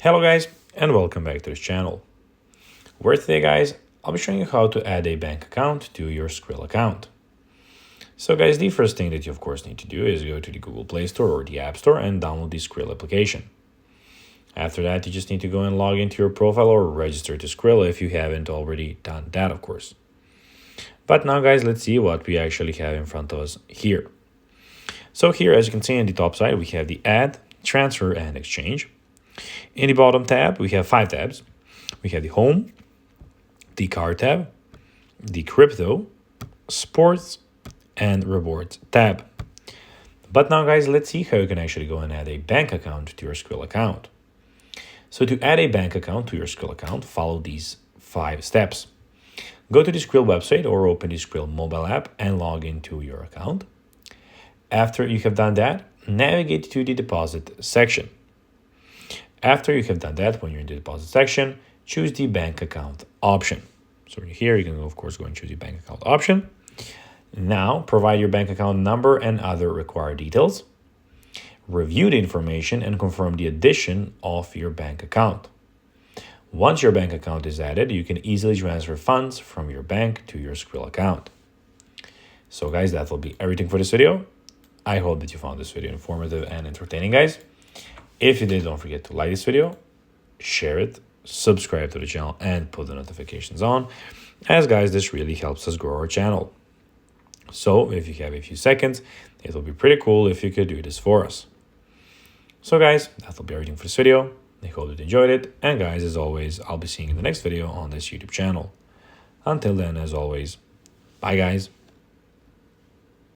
Hello guys, and welcome back to this channel. Where today guys, I'll be showing you how to add a bank account to your Skrill account. So guys, the first thing that you of course need to do is go to the Google Play Store or the App Store and download the Skrill application. After that, you just need to go and log into your profile or register to Skrill if you haven't already done that, of course. But now guys, let's see what we actually have in front of us here. So here, as you can see on the top side, we have the Add, Transfer, and Exchange. In the bottom tab, we have 5 tabs. We have the Home, the Card tab, the Crypto, Sports, and Rewards tab. But now guys, let's see how you can actually go and add a bank account to your Skrill account. So to add a bank account to your Skrill account, follow these 5 steps. Go to the Skrill website or open the Skrill mobile app and log into your account. After you have done that, navigate to the deposit section. After you have done that, when you're in the deposit section, choose the bank account option. So here you can, of course, go and choose the bank account option. Now, provide your bank account number and other required details. Review the information and confirm the addition of your bank account. Once your bank account is added, you can easily transfer funds from your bank to your Skrill account. So guys, that will be everything for this video. I hope that you found this video informative and entertaining, guys. If you did, don't forget to like this video, share it, subscribe to the channel, and put the notifications on, as guys, this really helps us grow our channel. So if you have a few seconds, it will be pretty cool if you could do this for us. So guys, that will be everything for this video. I hope that you enjoyed it, and guys, as always, I'll be seeing you in the next video on this YouTube channel. Until then, as always, bye guys.